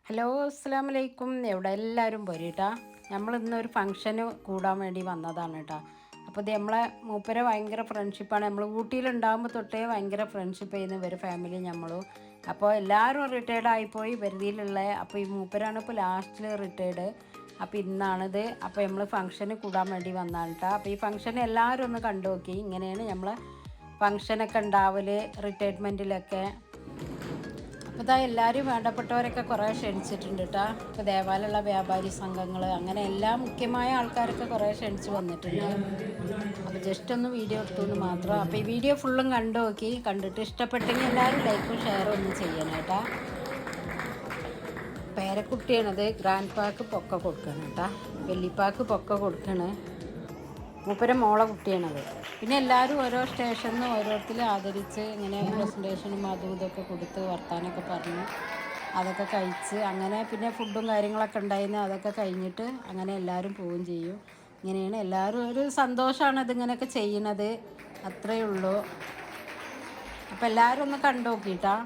Hello അസ്സലാമു അലൈക്കും. എവിടെ എല്ലാവരും പോരിട്ടാ. നമ്മൾ ഇന്നൊരു ഫംഗ്ഷന് കൂടാൻ വേണ്ടി വന്നതാണ് കേട്ടോ. അപ്പോൾ ഇത് നമ്മളെ മൂപ്പരെ ഭയങ്കര ഫ്രണ്ട്ഷിപ്പാണ്. നമ്മൾ ഊട്ടിയിലുണ്ടാകുമ്പോൾ തൊട്ടേ ഭയങ്കര ഫ്രണ്ട്ഷിപ്പ് ചെയ്യുന്ന ഇവർ ഫാമിലി നമ്മളും. അപ്പോൾ എല്ലാവരും റിട്ടയർഡ് ആയിപ്പോയി വെറുതെയിലുള്ള. അപ്പോൾ ഈ മൂപ്പരാണ് ഇപ്പോൾ ലാസ്റ്റിൽ റിട്ടയർഡ്. അപ്പോൾ ഇന്നാണിത്. അപ്പോൾ നമ്മൾ ഫംഗ്ഷന് കൂടാൻ വേണ്ടി വന്നതാണ് കേട്ടോ. അപ്പോൾ ഈ ഫംഗ്ഷൻ എല്ലാവരും ഒന്ന് കണ്ടു നോക്കി. ഇങ്ങനെയാണ് നമ്മൾ ഫംഗ്ഷനൊക്കെ ഉണ്ടാവൽ റിട്ടയർമെൻറ്റിലൊക്കെ. അപ്പോൾ ഇതാ എല്ലാവരും വേണ്ടപ്പെട്ടവരൊക്കെ കുറേ ക്ഷണിച്ചിട്ടുണ്ട് കേട്ടോ. ഇപ്പോൾ ദേവാലയമുള്ള വ്യാപാരി സംഘങ്ങൾ അങ്ങനെ എല്ലാ മുഖ്യമായ ആൾക്കാരൊക്കെ കുറേ ക്ഷണിച്ച് വന്നിട്ടുണ്ട്. അപ്പോൾ ജസ്റ്റ് ഒന്ന് വീഡിയോ എടുത്തുകൊണ്ട് മാത്രം. അപ്പോൾ ഈ വീഡിയോ ഫുള്ളും കണ്ടു നോക്കി. കണ്ടിട്ട് ഇഷ്ടപ്പെട്ടെങ്കിൽ എല്ലാവരും ലൈക്കും ഷെയറും ഒന്നും ചെയ്യണം കേട്ടോ. പേരക്കുട്ടിയാണത്. ഗ്രാൻഡ് പാക്ക് പൊക്ക കൊടുക്കണം കേട്ടോ. വെല്ലിപ്പാക്ക് പൊക്ക കൊടുക്കണേ. മൂപ്പരെ മോളെ കുട്ടിയാണത്. പിന്നെ എല്ലാവരും ഓരോ സ്റ്റേഷനിൽ നിന്ന് ഓരോരുത്തർ ആദരിച്ച് ഇങ്ങനെ പ്രസൻറ്റേഷനും അതും ഇതൊക്കെ കൊടുത്ത് വർത്താനൊക്കെ പറഞ്ഞ് അതൊക്കെ കഴിച്ച് അങ്ങനെ പിന്നെ ഫുഡും കാര്യങ്ങളൊക്കെ ഉണ്ടായിരുന്നു. അതൊക്കെ കഴിഞ്ഞിട്ട് അങ്ങനെ എല്ലാവരും പോവുകയും ചെയ്യും. ഇങ്ങനെയാണ് എല്ലാവരും ഒരു സന്തോഷമാണ് ഇതിങ്ങനെയൊക്കെ ചെയ്യണത്. അത്രയേ ഉള്ളൂ. അപ്പോൾ എല്ലാവരും ഒന്ന് കണ്ടു നോക്കിയിട്ടാ.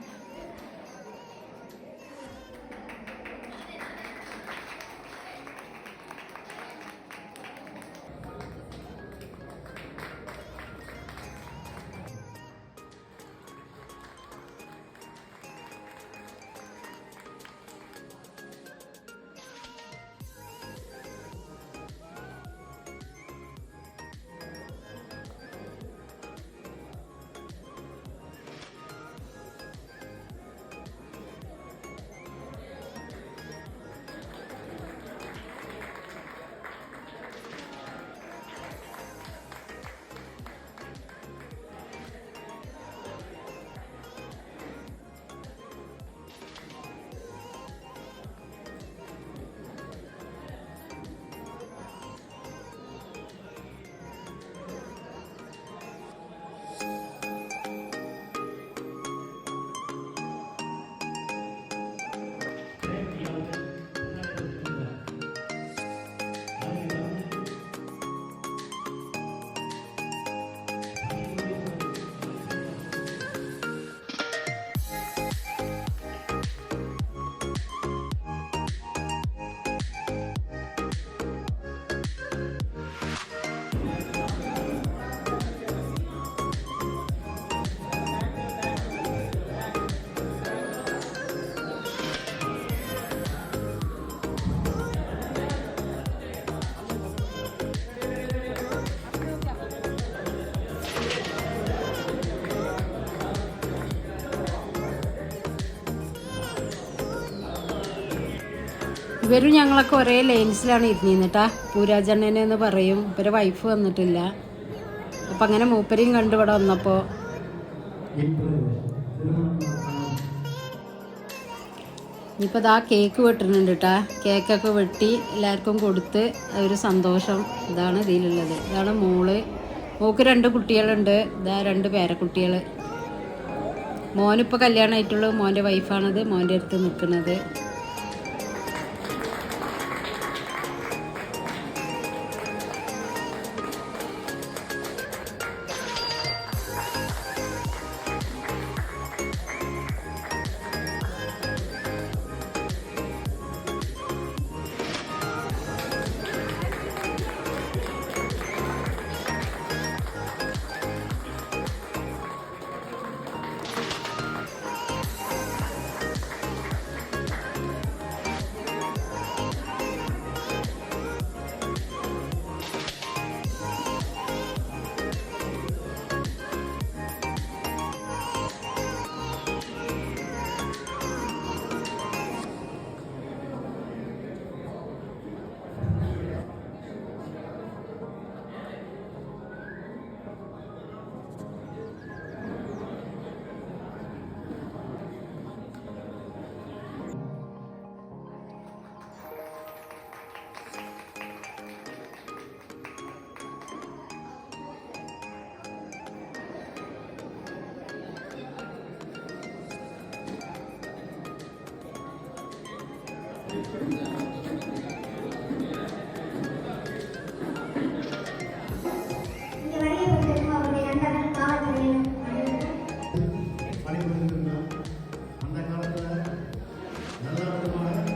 ഇവരും ഞങ്ങളൊക്കെ ഒരേ ലൈൻസിലാണ് ഇരുന്നിട്ടാ. പൂരാജണ്ണനെ എന്ന് പറയും. ഇവരെ വൈഫ് വന്നിട്ടില്ല. അപ്പം അങ്ങനെ മൂപ്പരെയും കണ്ടു ഇവിടെ വന്നപ്പോൾ ഇനിയിപ്പോൾ ഇതാ കേക്ക് വെട്ടുന്നുണ്ട് കേട്ടാ. കേക്കൊക്കെ വെട്ടി എല്ലാവർക്കും കൊടുത്ത് ഒരു സന്തോഷം. ഇതാണ് ഇതിലുള്ളത്. ഇതാണ് മോള്. മോൾക്ക് 2 കുട്ടികളുണ്ട്. ഇതാ 2 പേരക്കുട്ടികൾ. മോനിപ്പോൾ കല്യാണമായിട്ടുള്ളൂ. മോൻ്റെ വൈഫാണിത് മോൻ്റെ അടുത്ത് നിൽക്കുന്നത്. அந்த காலத்தில் நல்ல விதமான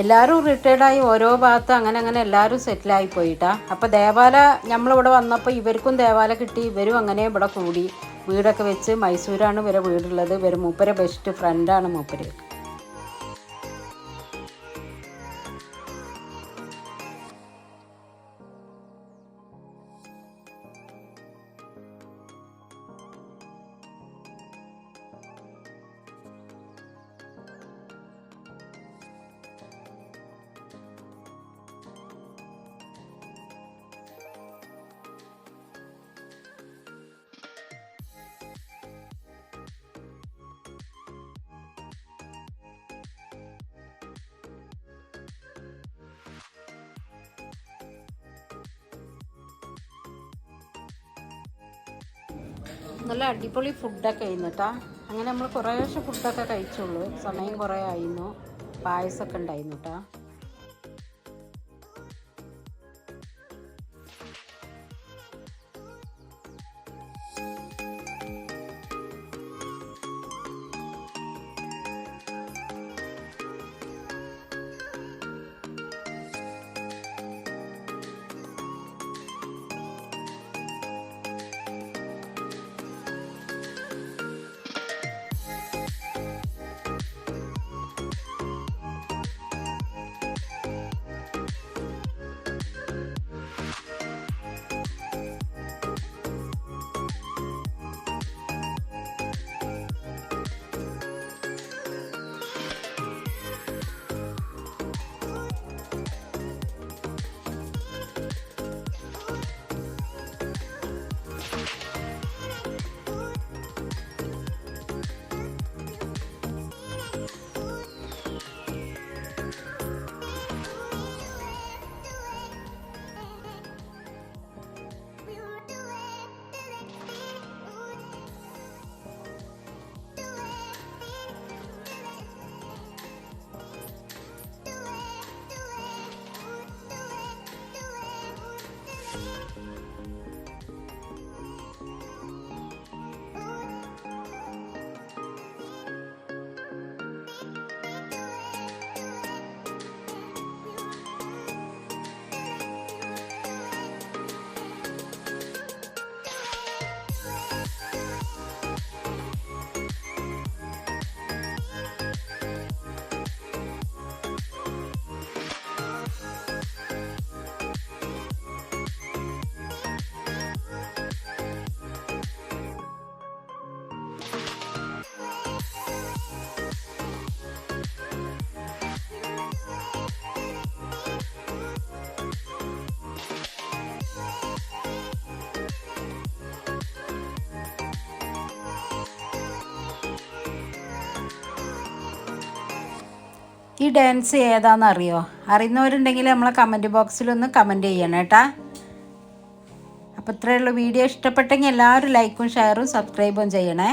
എല്ലാവരും റിട്ടയർഡായി ഓരോ ഭാഗത്തും അങ്ങനെ അങ്ങനെ എല്ലാവരും സെറ്റിലായി പോയിട്ടാ. അപ്പോൾ ദേവാല നമ്മളിവിടെ വന്നപ്പോൾ ഇവർക്കും ദേവാല കിട്ടി. ഇവരും അങ്ങനെ ഇവിടെ കൂടി വീടൊക്കെ വെച്ച്. മൈസൂരാണ് ഇവരെ വീടുള്ളത്. ഇവർ മൂപ്പരെ ബെസ്റ്റ് ഫ്രണ്ടാണ് മൂപ്പര്. നല്ല അടിപൊളി ഫുഡൊക്കെ ആയിരുന്നിട്ടാ. അങ്ങനെ നമ്മൾ കുറേശ്ശെ ഫുഡൊക്കെ കഴിച്ചുള്ളൂ. സമയം കുറേ ആയിരുന്നു. പായസമൊക്കെ ഉണ്ടായിരുന്നു കേട്ടോ. ഈ ഡാൻസ് ഏതാണെന്നറിയോ? അറിയുന്നവരുണ്ടെങ്കിൽ നമ്മളെ കമൻറ്റ് ബോക്സിലൊന്ന് കമൻറ്റ് ചെയ്യണം കേട്ടാ. അപ്പോൾ ഇത്രയുള്ള വീഡിയോ ഇഷ്ടപ്പെട്ടെങ്കിൽ എല്ലാവരും ലൈക്കും ഷെയറും സബ്സ്ക്രൈബും ചെയ്യണേ.